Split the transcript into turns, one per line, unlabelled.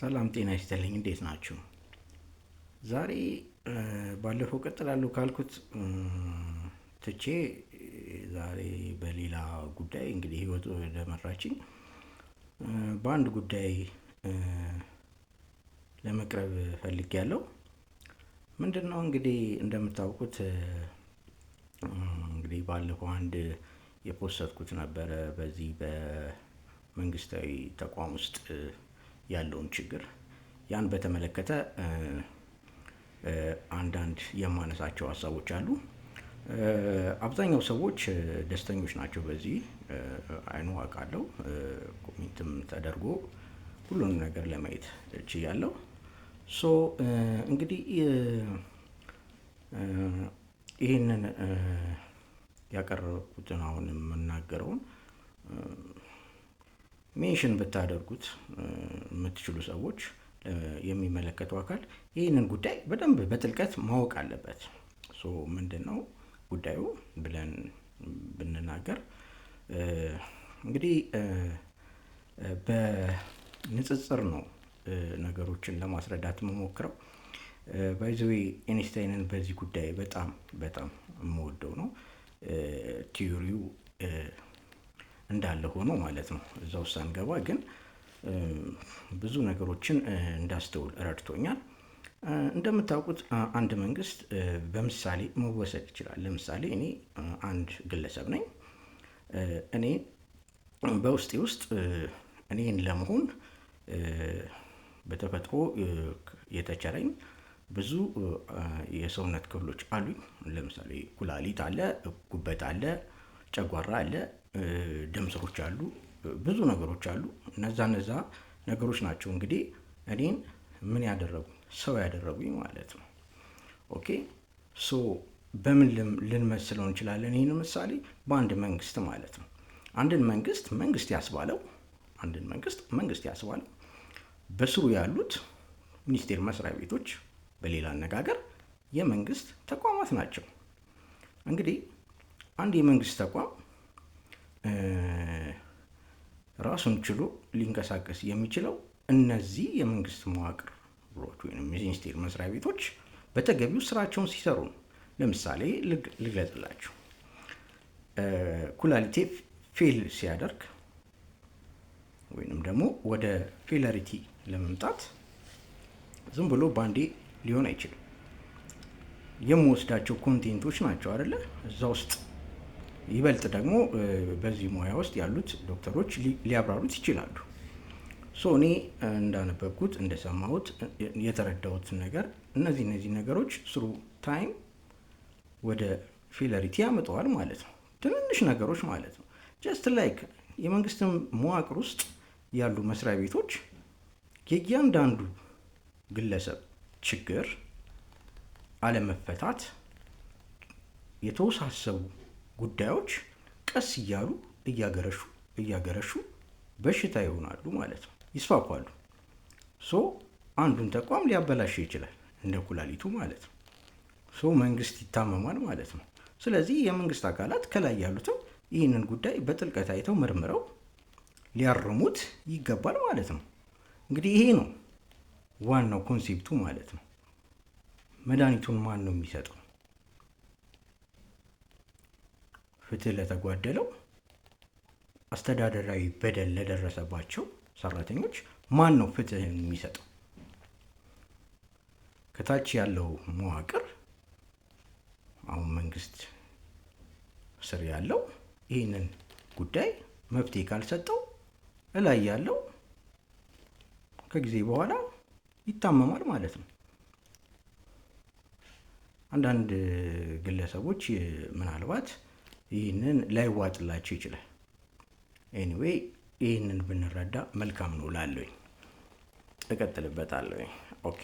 ሰላም ጤና ይስጥልኝ። እንዴት ናችሁ? ዛሬ ባለፈው ቀጥላለሁ ካልኩት ትቼ ዛሬ በሌላ ጉዳይ እንግዲህ ህይወት ወደ መራችኝ በአንድ ጉዳይ ለመቅረብ ፈልጌያለሁ። ምንድነው እንግዲህ እንደምታውቁት እንግዲህ ባለፈው አንድ የፖስተርኩት ነበረ በዚህ በመንግስታዊ ተቋም ውስጥ ያለውን ችግር ያን በተመለከተ አንዳንድ የማነሳቸው ሀሳቦች አሉ። አብዛኛው ሰዎች ደስተኞች ናቸው በዚህ አይኑ አውቃለሁ። ኮሜንትም ተደርጎ ሁሉንም ነገር ለማየት ችያለሁ። ሶ እንግዲህ ይህንን ያቀረብኩትን አሁን የምናገረውን ሜንሽን ብታደርጉት የምትችሉ ሰዎች የሚመለከተው አካል ይህንን ጉዳይ በደንብ በጥልቀት ማወቅ አለበት። ሶ ምንድነው ጉዳዩ ብለን ብንናገር እንግዲህ በንጽጽር ነው ነገሮችን ለማስረዳት የምሞክረው። ባይ ዘ ዌይ ኢንስታይንን በዚህ ጉዳይ በጣም የምወደው ነው። ቲዮሪው እንዳለ ሆኖ ማለት ነው። እዛ ውስጥ ሳንገባ ግን ብዙ ነገሮችን እንዳስተውል ረድቶኛል። እንደምታውቁት አንድ መንግስት በምሳሌ መወሰድ ይችላል። ለምሳሌ እኔ አንድ ግለሰብ ነኝ። እኔ በውስጤ ውስጥ እኔን ለመሆን በተፈጥሮ የተቸረኝ ብዙ የሰውነት ክፍሎች አሉኝ። ለምሳሌ ኩላሊት አለ፣ ጉበት አለ፣ ጨጓራ አለ፣ ደም ስሮች አሉ፣ ብዙ ነገሮች አሉ። እነዛ ነገሮች ናቸው እንግዲህ እኔን ምን ያደረጉኝ ሰው ያደረጉኝ ማለት ነው። ኦኬ ሶ በምን ልንመስለው እንችላለን? ይህን ምሳሌ በአንድ መንግስት ማለት ነው። አንድን መንግስት ያስባለው በስሩ ያሉት ሚኒስቴር መስሪያ ቤቶች፣ በሌላ አነጋገር የመንግስት ተቋማት ናቸው። እንግዲህ አንድ የመንግስት ተቋም ራሱን ችሎ ሊንቀሳቀስ የሚችለው እነዚህ የመንግስት መዋቅሮች ወይም ሚኒስቴር መስሪያ ቤቶች በተገቢው ስራቸውን ሲሰሩ ነው። ለምሳሌ ልግለጽላችሁ። ኩላሊቴ ፌል ሲያደርግ ወይንም ደግሞ ወደ ፌለሪቲ ለመምጣት ዝም ብሎ ባንዴ ሊሆን አይችልም። የምወስዳቸው ኮንቴንቶች ናቸው አይደለ? እዛ ውስጥ ይበልጥ ደግሞ በዚህ ሙያ ውስጥ ያሉት ዶክተሮች ሊያብራሩት ይችላሉ። ሶ እኔ እንዳነበብኩት እንደሰማሁት የተረዳሁት ነገር እነዚህ ነገሮች ስሩ ታይም ወደ ፌለሪቲ ያመጣዋል ማለት ነው። ትንንሽ ነገሮች ማለት ነው። ጀስት ላይክ የመንግስት መዋቅር ውስጥ ያሉ መስሪያ ቤቶች የእያንዳንዱ ግለሰብ ችግር አለመፈታት የተወሳሰቡ ጉዳዮች ቀስ እያሉ እያገረሹ በሽታ ይሆናሉ ማለት ነው፣ ይስፋፋሉ። ሶ አንዱን ተቋም ሊያበላሽ ይችላል፣ እንደ ኩላሊቱ ማለት ነው። ሶ መንግስት ይታመማል ማለት ነው። ስለዚህ የመንግስት አካላት ከላይ ያሉትም ይህንን ጉዳይ በጥልቀት አይተው መርምረው ሊያርሙት ይገባል ማለት ነው። እንግዲህ ይሄ ነው ዋናው ኮንሴፕቱ ማለት ነው። መድኃኒቱን ማን ነው የሚሰጠው? ፍትህ ለተጓደለው፣ አስተዳደራዊ በደል ለደረሰባቸው ሰራተኞች ማን ነው ፍትህን የሚሰጠው? ከታች ያለው መዋቅር አሁን መንግስት ስር ያለው ይህንን ጉዳይ መፍትሄ ካልሰጠው እላይ ያለው ከጊዜ በኋላ ይታመማል ማለት ነው። አንዳንድ ግለሰቦች ምናልባት ይህንን ላይዋጥላቸው ይችላል። ኤኒዌይ ይህንን ብንረዳ መልካም ነው ላለኝ እቀጥልበታለሁ። ኦኬ